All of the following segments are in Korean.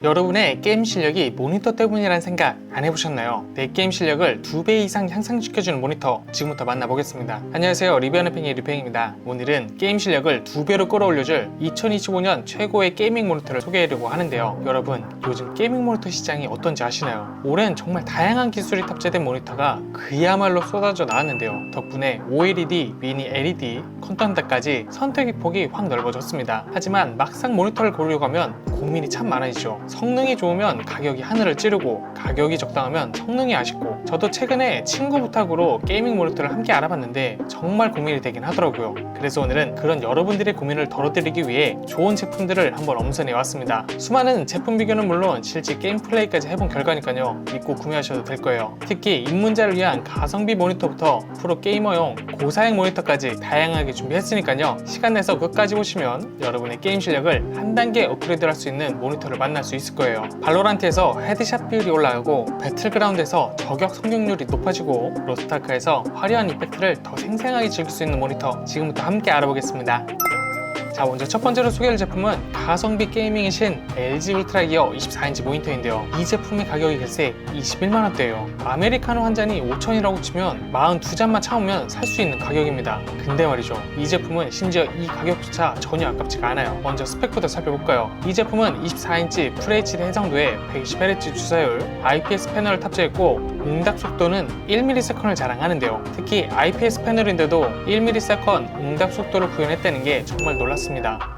여러분의 게임 실력이 모니터 때문이라는 생각 안 해보셨나요? 내 게임 실력을 2배 이상 향상시켜주는 모니터 지금부터 만나보겠습니다. 안녕하세요, 리뷰하는 팽이 리팽입니다. 오늘은 게임 실력을 2배로 끌어올려줄 2025년 최고의 게이밍 모니터를 소개하려고 하는데요. 여러분, 요즘 게이밍 모니터 시장이 어떤지 아시나요? 올해는 정말 다양한 기술이 탑재된 모니터가 그야말로 쏟아져 나왔는데요. 덕분에 OLED, 미니 LED, 컨텐츠까지 선택의 폭이 확 넓어졌습니다. 하지만 막상 모니터를 고르려고 하면 고민이 참 많아지죠. 성능이 좋으면 가격이 하늘을 찌르고, 가격이 적당하면 성능이 아쉽고, 저도 최근에 친구 부탁으로 게이밍 모니터를 함께 알아봤는데 정말 고민이 되긴 하더라고요. 그래서 오늘은 그런 여러분들의 고민을 덜어드리기 위해 좋은 제품들을 한번 엄선해 왔습니다. 수많은 제품 비교는 물론 실제 게임 플레이까지 해본 결과니까요, 믿고 구매하셔도 될 거예요. 특히 입문자를 위한 가성비 모니터부터 프로 게이머용 고사양 모니터까지 다양하게 준비했으니까요, 시간 내서 끝까지 보시면 여러분의 게임 실력을 한 단계 업그레이드 할 수 있는 모니터를 만날 수 있을 거예요. 발로란트에서 헤드샷 비율이 올라가고, 배틀그라운드에서 저격 성공률이 높아지고, 로스트아크에서 화려한 이펙트를 더 생생하게 즐길 수 있는 모니터 지금부터 함께 알아보겠습니다. 자, 먼저 첫 번째로 소개할 제품은 가성비 게이밍의 신 LG 울트라 기어 24인치 모니터인데요. 이 제품의 가격이 글쎄 21만원대예요. 아메리카노 한 잔이 5,000이라고 치면 42잔만 참으면 살 수 있는 가격입니다. 근데 말이죠, 이 제품은 심지어 이 가격조차 전혀 아깝지가 않아요. 먼저 스펙부터 살펴볼까요? 이 제품은 24인치 FHD 해상도에 120Hz 주사율, IPS 패널을 탑재했고, 응답 속도는 1ms를 자랑하는데요. 특히 IPS 패널인데도 1ms 응답 속도를 구현했다는 게 정말 놀랐습니다.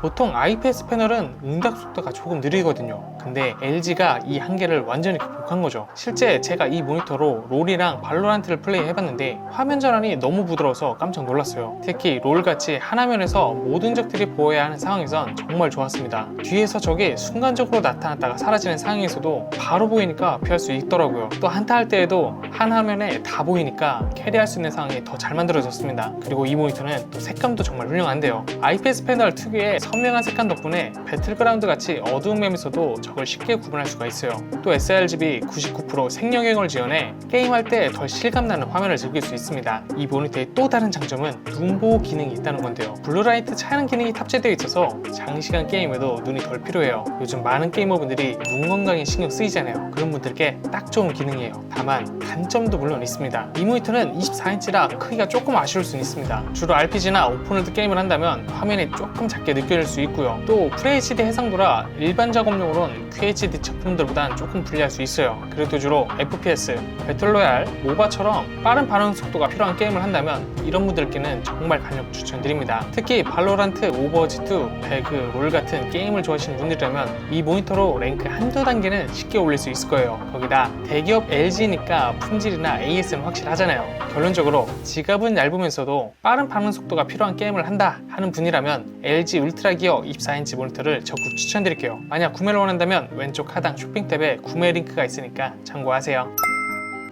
보통 IPS 패널은 응답 속도가 조금 느리거든요. 근데 LG가 이 한계를 완전히 극복한 거죠. 실제 제가 이 모니터로 롤이랑 발로란트를 플레이 해봤는데 화면 전환이 너무 부드러워서 깜짝 놀랐어요. 특히 롤같이 한 화면에서 모든 적들이 보여야 하는 상황에선 정말 좋았습니다. 뒤에서 적이 순간적으로 나타났다가 사라지는 상황에서도 바로 보이니까 피할 수 있더라고요. 또 한타 할 때에도 한 화면에 다 보이니까 캐리할 수 있는 상황이 더 잘 만들어졌습니다. 그리고 이 모니터는 또 색감도 정말 훌륭한데요. IPS 패널 특유의 선명한 색감 덕분에 배틀그라운드 같이 어두운 맵에서도 적을 쉽게 구분할 수가 있어요. 또 sRGB 99% 생영역을 지원해 게임할 때 덜 실감나는 화면을 즐길 수 있습니다. 이 모니터의 또 다른 장점은 눈 보호 기능이 있다는 건데요. 블루라이트 차단 기능이 탑재되어 있어서 장시간 게임에도 눈이 덜 필요해요. 요즘 많은 게이머분들이 눈 건강에 신경 쓰이잖아요. 그런 분들께 딱 좋은 기능이에요. 다만 단점도 물론 있습니다. 이 모니터는 24인치라 크기가 조금 아쉬울 수는 있습니다. 주로 RPG나 오픈월드 게임을 한다면 화면이 조금 작게 느껴질 수 있고요. 또 FHD 해상도라 일반 작업용으로는 QHD 제품들보다는 조금 불리할 수 있어요. 그래도 주로 FPS, 배틀로얄, 모바처럼 빠른 반응 속도가 필요한 게임을 한다면 이런 분들께는 정말 강력 추천드립니다. 특히 발로란트, 오버워치2, 배그, 롤 같은 게임을 좋아하시는 분들이라면 이 모니터로 랭크 한두 단계는 쉽게 올릴 수 있을 거예요. 거기다 대기업 LG니까 품질이나 AS는 확실하잖아요. 결론적으로 지갑은 얇으면서도 빠른 반응 속도가 필요한 게임을 한다 하는 분이라면 LG 울트라 기어 24인치 모니터를 적극 추천드릴게요. 만약 구매를 원한다면 왼쪽 하단 쇼핑 탭에 구매 링크가 있으니까 참고하세요.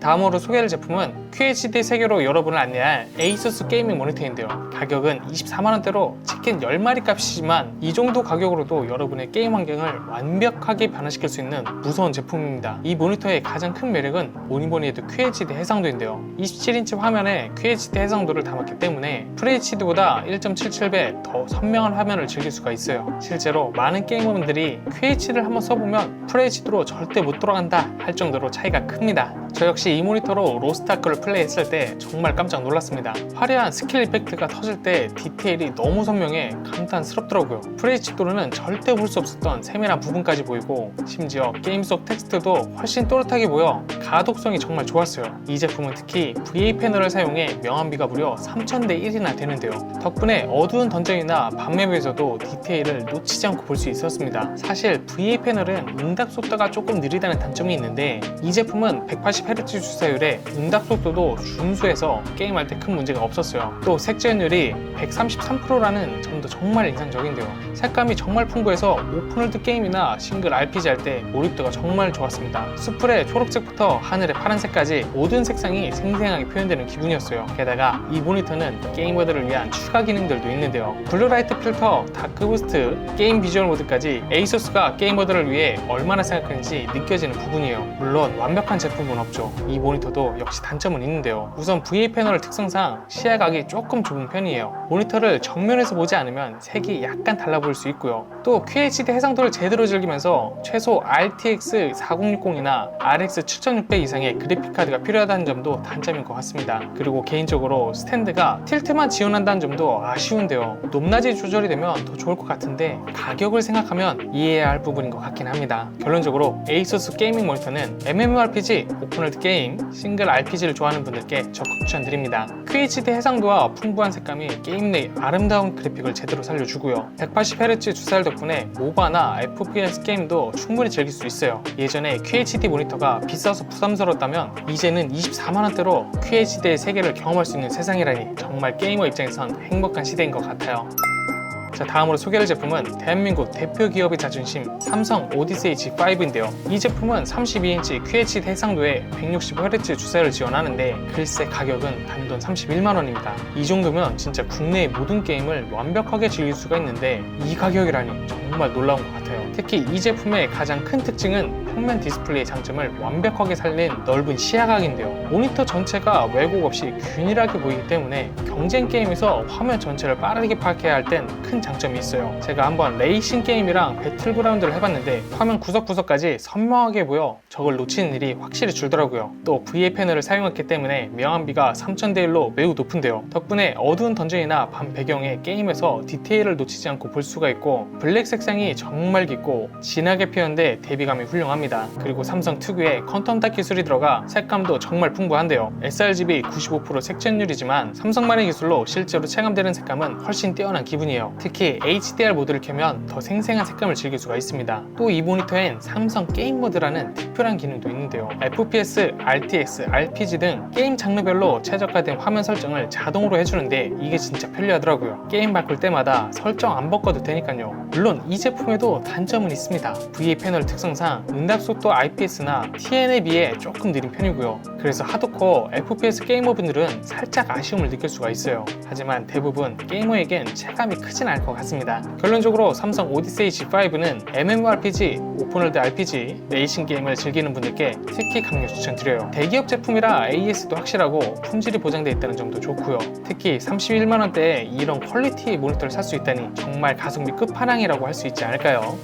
다음으로 소개할 제품은 QHD 세계로 여러분을 안내할 ASUS 게이밍 모니터인데요. 가격은 24만원대로 치킨 10마리 값이지만 이 정도 가격으로도 여러분의 게임 환경을 완벽하게 변화시킬 수 있는 무서운 제품입니다. 이 모니터의 가장 큰 매력은 뭐니뭐니 해도 QHD 해상도인데요. 27인치 화면에 QHD 해상도를 담았기 때문에 FHD보다 1.77배 더 선명한 화면을 즐길 수가 있어요. 실제로 많은 게이머분들이 QHD를 한번 써보면 FHD로 절대 못 돌아간다 할 정도로 차이가 큽니다. 저 역시 이 모니터로 로스트아크를 플레이했을 때 정말 깜짝 놀랐습니다. 화려한 스킬 이펙트가 터질 때 디테일이 너무 선명해 감탄스럽더라고요. FHD로는 절대 볼 수 없었던 세밀한 부분까지 보이고, 심지어 게임 속 텍스트도 훨씬 또렷하게 보여 가독성이 정말 좋았어요. 이 제품은 특히 VA 패널을 사용해 명암비가 무려 3000대 1이나 되는데요. 덕분에 어두운 던전이나 밤맵에서도 디테일을 놓치지 않고 볼 수 있었습니다. 사실 VA 패널은 응답 속도가 조금 느리다는 단점이 있는데, 이 제품은 180Hz 주사율에 응답 속도도 준수해서 게임할 때 큰 문제가 없었어요. 또 색재현율이 133%라는 점도 정말 인상적인데요. 색감이 정말 풍부해서 오픈월드 게임이나 싱글 RPG 할 때 몰입도가 정말 좋았습니다. 수풀의 초록색부터 하늘의 파란색까지 모든 색상이 생생하게 표현되는 기분이었어요. 게다가 이 모니터는 게이머들을 위한 추가 기능들도 있는데요. 블루라이트 필터, 다크 부스트, 게임 비주얼 모드까지 ASUS가 게이머들을 위해 얼마나 생각하는지 느껴지는 부분이에요. 물론 완벽한 제품은 없죠. 없죠. 이 모니터도 역시 단점은 있는데요. 우선 VA 패널 특성상 시야각이 조금 좁은 편이에요. 모니터를 정면에서 보지 않으면 색이 약간 달라 보일 수 있고요. 또 QHD 해상도를 제대로 즐기면서 최소 RTX 4060이나 RX 7600 이상의 그래픽카드가 필요하다는 점도 단점인 것 같습니다. 그리고 개인적으로 스탠드가 틸트만 지원한다는 점도 아쉬운데요. 높낮이 조절이 되면 더 좋을 것 같은데 가격을 생각하면 이해해야 할 부분인 것 같긴 합니다. 결론적으로 에이수스 게이밍 모니터는 MMORPG, 오픈월드 게임, 싱글 RPG를 좋아하는 분들께 적극 추천드립니다. QHD 해상도와 풍부한 색감이 게임 내 아름다운 그래픽을 제대로 살려주고요. 180Hz 주사율 덕분에 모바나 FPS 게임도 충분히 즐길 수 있어요. 예전에 QHD 모니터가 비싸서 부담스러웠다면 이제는 24만원대로 QHD의 세계를 경험할 수 있는 세상이라니 정말 게이머 입장에선 행복한 시대인 것 같아요. 자, 다음으로 소개할 제품은 대한민국 대표 기업의 자존심 삼성 오디세이 G5인데요. 이 제품은 32인치 QHD 해상도에 165Hz 주사율을 지원하는데 글쎄 가격은 단돈 31만원입니다. 이 정도면 진짜 국내의 모든 게임을 완벽하게 즐길 수가 있는데 이 가격이라니 정말 놀라운 것 같아요. 특히 이 제품의 가장 큰 특징은 평면 디스플레이의 장점을 완벽하게 살린 넓은 시야각인데요. 모니터 전체가 왜곡 없이 균일하게 보이기 때문에 경쟁 게임에서 화면 전체를 빠르게 파악해야 할 땐 큰 장점이 있어요. 제가 한번 레이싱 게임이랑 배틀그라운드를 해봤는데 화면 구석구석까지 선명하게 보여 저걸 놓치는 일이 확실히 줄더라고요. 또 VA 패널을 사용했기 때문에 명암비가 3000대 1로 매우 높은데요. 덕분에 어두운 던전이나 밤 배경에 게임에서 디테일을 놓치지 않고 볼 수가 있고 블랙 색상이 정말 깊고 진하게 표현돼 대비감이 훌륭합니다. 그리고 삼성 특유의 컨텀 닷 기술이 들어가 색감도 정말 풍부한데요. sRGB 95% 색전율이지만 삼성만의 기술로 실제로 체감되는 색감은 훨씬 뛰어난 기분이에요. 특히 HDR 모드를 켜면 더 생생한 색감을 즐길 수가 있습니다. 또 이 모니터엔 삼성 게임 모드라는 특별한 기능도 있는데요. FPS, RTX, RPG 등 게임 장르별로 최적화된 화면 설정을 자동으로 해주는데 이게 진짜 편리하더라고요. 게임 바꿀 때마다 설정 안 바꿔도 되니까요. 물론 이 제품에도 단점은 있습니다. VA 패널 특성상 응답 속도 IPS나 TN에 비해 조금 느린 편이고요. 그래서 하드코어 FPS 게이머분들은 살짝 아쉬움을 느낄 수가 있어요. 하지만 대부분 게이머에겐 체감이 크진 않을 것 같습니다. 결론적으로 삼성 오디세이 G5는 MMORPG, 오픈월드 RPG, 레이싱 게임을 즐기는 분들께 특히 강력 추천드려요. 대기업 제품이라 AS도 확실하고 품질이 보장되어 있다는 점도 좋고요. 특히 31만원대에 이런 퀄리티의 모니터를 살 수 있다니 정말 가성비 끝판왕이라고 할 수 있지 않을까요?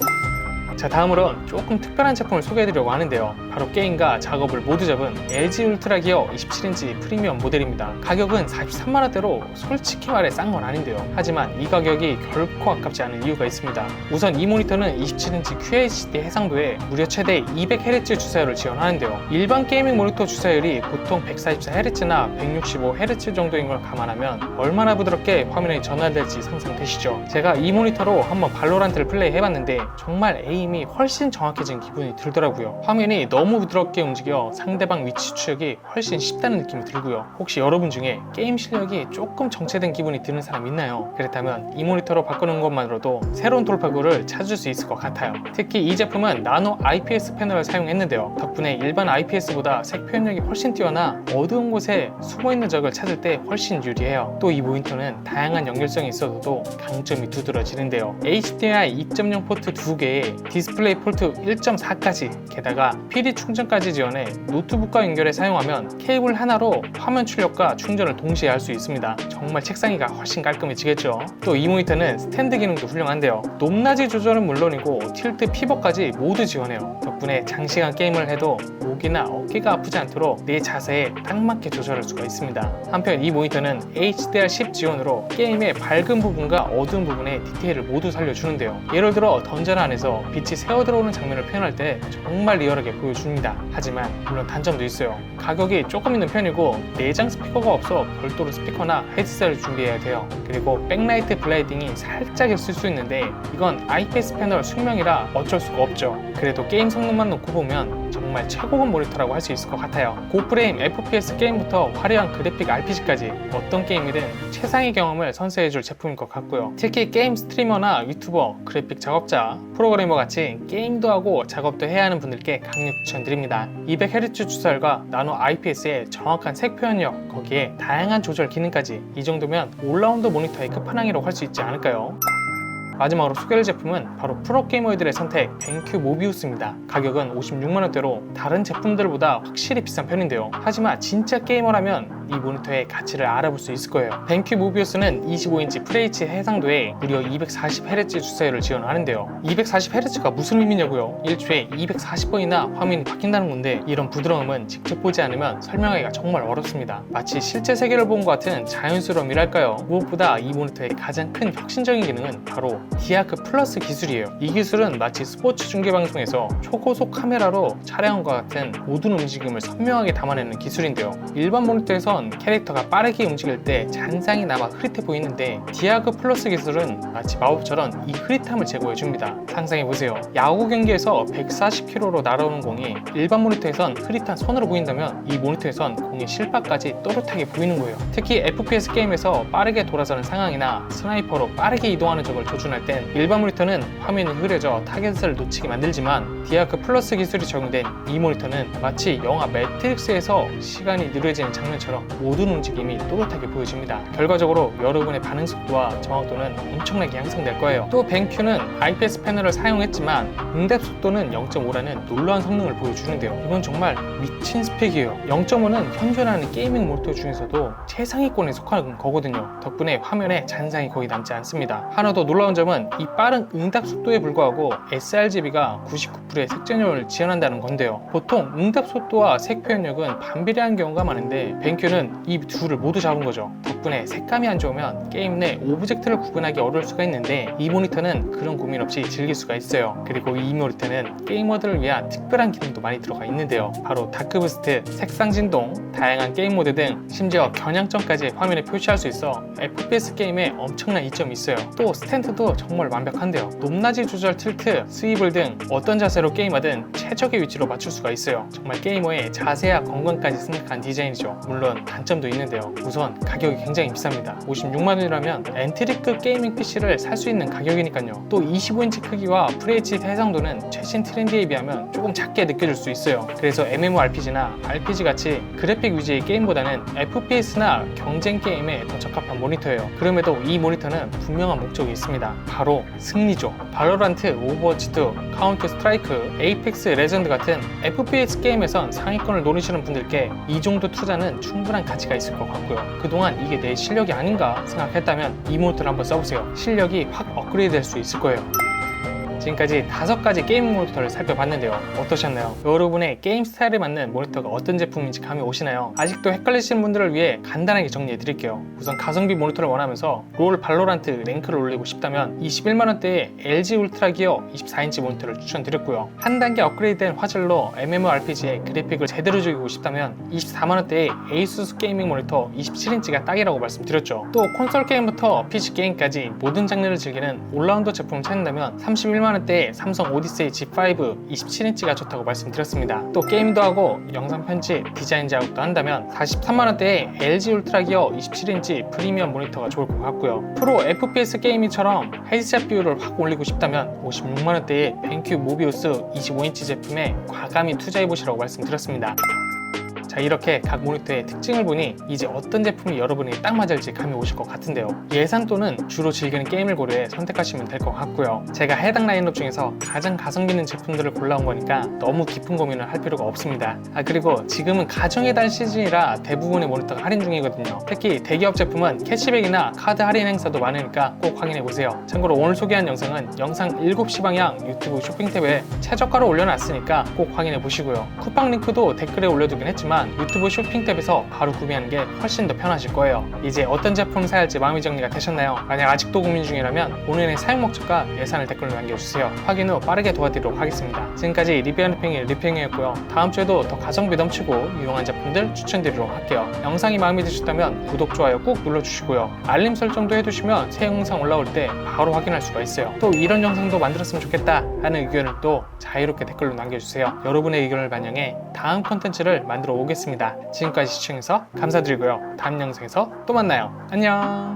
자, 다음으로는 조금 특별한 제품을 소개해드리려고 하는데요. 바로 게임과 작업을 모두 잡은 LG 울트라 기어 27인치 프리미엄 모델입니다. 가격은 43만원대로 솔직히 말해 싼 건 아닌데요. 하지만 이 가격이 결코 아깝지 않은 이유가 있습니다. 우선 이 모니터는 27인치 QHD 해상도에 무려 최대 200Hz 주사율을 지원하는데요. 일반 게이밍 모니터 주사율이 보통 144Hz나 165Hz 정도인 걸 감안하면 얼마나 부드럽게 화면에 전환될지 상상되시죠? 제가 이 모니터로 한번 발로란트를 플레이해봤는데 정말 에임이 훨씬 정확해진 기분이 들더라고요. 화면이 너무 부드럽게 움직여 상대방 위치 추적이 훨씬 쉽다는 느낌이 들고요. 혹시 여러분 중에 게임 실력이 조금 정체된 기분이 드는 사람 있나요? 그렇다면 이 모니터로 바꾸는 것만으로도 새로운 돌파구를 찾을 수 있을 것 같아요. 특히 이 제품은 나노 IPS 패널을 사용했는데요. 덕분에 일반 IPS보다 색 표현력이 훨씬 뛰어나 어두운 곳에 숨어있는 적을 찾을 때 훨씬 유리해요. 또 이 모니터는 다양한 연결성이 있어도 강점이 두드러지는데요. HDMI 2.0 포트 2개에 디스플레이 포트 1.4까지 게다가 PD 충전까지 지원해 노트북과 연결해 사용하면 케이블 하나로 화면 출력과 충전을 동시에 할 수 있습니다. 정말 책상 위가 훨씬 깔끔해지겠죠. 또 이 모니터는 스탠드 기능도 훌륭한데요. 높낮이 조절은 물론이고 틸트 피벗까지 모두 지원해요. 덕분에 장시간 게임을 해도 목이나 어깨가 아프지 않도록 내 자세에 딱 맞게 조절할 수가 있습니다. 한편 이 모니터는 HDR10 지원으로 게임의 밝은 부분과 어두운 부분의 디테일을 모두 살려주는데요. 예를 들어 던전 안에서 빛이 새어 들어오는 장면을 표현할 때 정말 리얼하게 보여줍니다. 하지만 물론 단점도 있어요. 가격이 조금 있는 편이고 내장 스피커가 없어 별도로 스피커나 헤드셋을 준비해야 돼요. 그리고 백라이트 블라이딩이 살짝 있을 수 있는데 이건 IPS 패널 숙명이라 어쩔 수가 없죠. 그래도 게임 성능만 놓고 보면 정말 최고급 모니터라고 할 수 있을 것 같아요. 고프레임 FPS 게임부터 화려한 그래픽 RPG까지 어떤 게임이든 최상의 경험을 선사해줄 제품인 것 같고요. 특히 게임 스트리머나 유튜버, 그래픽 작업자, 프로그래머 같이 게임도 하고 작업도 해야 하는 분들께 강력 추천드립니다. 200Hz 주사율과 나노 IPS의 정확한 색 표현력, 거기에 다양한 조절 기능까지 이 정도면 올라운드 모니터의 끝판왕이라고 할 수 있지 않을까요? 마지막으로 소개할 제품은 바로 프로게이머들의 선택 벤큐 모비우스입니다. 가격은 56만원대로 다른 제품들보다 확실히 비싼 편인데요. 하지만 진짜 게이머라면 이 모니터의 가치를 알아볼 수 있을 거예요. 벤큐 모비우스는 25인치 FHD 해상도에 무려 240Hz 주사율을 지원하는데요. 240Hz가 무슨 의미냐고요? 1초에 240번이나 화면이 바뀐다는 건데, 이런 부드러움은 직접 보지 않으면 설명하기가 정말 어렵습니다. 마치 실제 세계를 본 것 같은 자연스러움이랄까요. 무엇보다 이 모니터의 가장 큰 혁신적인 기능은 바로 디아크 플러스 기술이에요. 이 기술은 마치 스포츠 중계 방송에서 초고속 카메라로 촬영한 것 같은 모든 움직임을 선명하게 담아내는 기술인데요. 일반 모니터에선 캐릭터가 빠르게 움직일 때 잔상이 남아 흐릿해 보이는데, 디아크 플러스 기술은 마치 마법처럼 이 흐릿함을 제거해줍니다. 상상해보세요. 야구 경기에서 140km로 날아오는 공이 일반 모니터에선 흐릿한 선으로 보인다면, 이 모니터에선 공의 실밥까지 또렷하게 보이는 거예요. 특히 FPS 게임에서 빠르게 돌아서는 상황이나 스나이퍼로 빠르게 이동하는 적을 조준할 땐 일반 모니터는 화면이 흐려져 타겟을 놓치게 만들지만, 디아크 플러스 기술이 적용된 이 모니터는 마치 영화 매트릭스에서 시간이 느려지는 장면처럼 모든 움직임이 또렷하게 보여집니다. 결과적으로 여러분의 반응 속도와 정확도는 엄청나게 향상될 거예요. 또 벤큐는 IPS 패널을 사용했지만 응답 속도는 0.5라는 놀라운 성능을 보여주는데요. 이건 정말 미친 스펙이에요. 0.5는 현존하는 게이밍 모니터 중에서도 최상위권에 속하는 거거든요. 덕분에 화면에 잔상이 거의 남지 않습니다. 하나 더 놀라운 점은 이 빠른 응답 속도에 불구하고 sRGB가 99%의 색전율을 지원한다는 건데요. 보통 응답 속도와 색 표현력은 반비례한 경우가 많은데, 벤큐는 이 둘을 모두 잡은 거죠. 덕분에 색감이 안 좋으면 게임 내 오브젝트를 구분하기 어려울 수가 있는데, 이 모니터는 그런 고민 없이 즐길 수가 있어요. 그리고 이 모니터는 게이머들을 위한 특별한 기능도 많이 들어가 있는데요. 바로 다크부스트, 색상 진동, 다양한 게임 모드 등 심지어 겨냥점까지 화면에 표시할 수 있어 FPS 게임에 엄청난 이점이 있어요. 또 스탠드도 정말 완벽한데요. 높낮이 조절 틸트, 스위블 등 어떤 자세로 게임하든 최적의 위치로 맞출 수가 있어요. 정말 게이머의 자세와 건강까지 생각한 디자인이죠. 물론 단점도 있는데요. 우선 가격이 굉장히 비쌉니다. 56만원이라면 엔트리급 게이밍 PC를 살 수 있는 가격이니까요. 또 25인치 크기와 FHD 해상도는 최신 트렌디에 비하면 조금 작게 느껴질 수 있어요. 그래서 MMORPG나 RPG 같이 그래픽 위주의 게임보다는 FPS나 경쟁 게임에 더 적합한 모니터예요. 그럼에도 이 모니터는 분명한 목적이 있습니다. 바로 승리죠. 발로란트, 오버워치2, 카운터 스트라이크, 에이펙스 레전드 같은 FPS 게임에선 상위권을 노리시는 분들께 이 정도 투자는 충분한 가치가 있을 것 같고요. 그동안 이게 내 실력이 아닌가 생각했다면 이 모니터를 한번 써보세요. 실력이 확 업그레이드 될 수 있을 거예요. 지금까지 5가지 게이밍 모니터를 살펴봤는데요. 어떠셨나요? 여러분의 게임 스타일에 맞는 모니터가 어떤 제품인지 감이 오시나요? 아직도 헷갈리시는 분들을 위해 간단하게 정리해 드릴게요. 우선 가성비 모니터를 원하면서 롤 발로란트 랭크를 올리고 싶다면 21만원대의 LG 울트라 기어 24인치 모니터를 추천드렸고요. 한 단계 업그레이드된 화질로 MMORPG의 그래픽을 제대로 즐기고 싶다면 24만원대의 에이수스 게이밍 모니터 27인치가 딱이라고 말씀드렸죠. 또 콘솔 게임부터 PC 게임까지 모든 장르를 즐기는 올라운더 제품을 찾는다면 31만원대의 삼성 오디세이 G5 27인치가 좋다고 말씀드렸습니다. 또 게임도 하고 영상 편집, 디자인 작업도 한다면 43만원대의 LG 울트라 기어 27인치 프리미엄 모니터가 좋을 것 같고요. 프로 FPS 게이밍처럼 헤드셋 비율을 확 올리고 싶다면 56만원대의 벤큐 모비우스 25인치 제품에 과감히 투자해보시라고 말씀드렸습니다. 자, 이렇게 각 모니터의 특징을 보니 이제 어떤 제품이 여러분에게 딱 맞을지 감이 오실 것 같은데요. 예산 또는 주로 즐기는 게임을 고려해 선택하시면 될 것 같고요. 제가 해당 라인업 중에서 가장 가성비 있는 제품들을 골라온 거니까 너무 깊은 고민을 할 필요가 없습니다. 그리고 지금은 가정의 달 시즌이라 대부분의 모니터가 할인 중이거든요. 특히 대기업 제품은 캐시백이나 카드 할인 행사도 많으니까 꼭 확인해보세요. 참고로 오늘 소개한 영상은 영상 7시 방향 유튜브 쇼핑 탭에 최저가로 올려놨으니까 꼭 확인해보시고요. 쿠팡 링크도 댓글에 올려두긴 했지만 유튜브 쇼핑 탭에서 바로 구매하는 게 훨씬 더 편하실 거예요. 이제 어떤 제품 사야 할지 마음의 정리가 되셨나요? 만약 아직도 고민 중이라면 본인의 사용 목적과 예산을 댓글로 남겨주세요. 확인 후 빠르게 도와드리도록 하겠습니다. 지금까지 리뷰하는 팽이 리팽이었고요. 다음 주에도 더 가성비 넘치고 유용한 제품들 추천드리도록 할게요. 영상이 마음에 드셨다면 구독, 좋아요 꾹 눌러주시고요. 알림 설정도 해두시면 새 영상 올라올 때 바로 확인할 수가 있어요. 또 이런 영상도 만들었으면 좋겠다 하는 의견을 또 자유롭게 댓글로 남겨주세요. 여러분의 의견을 반영해 다음 콘텐츠를 만들어 오겠습니다. 지금까지 시청해주셔서 감사드리고요. 다음 영상에서 또 만나요. 안녕.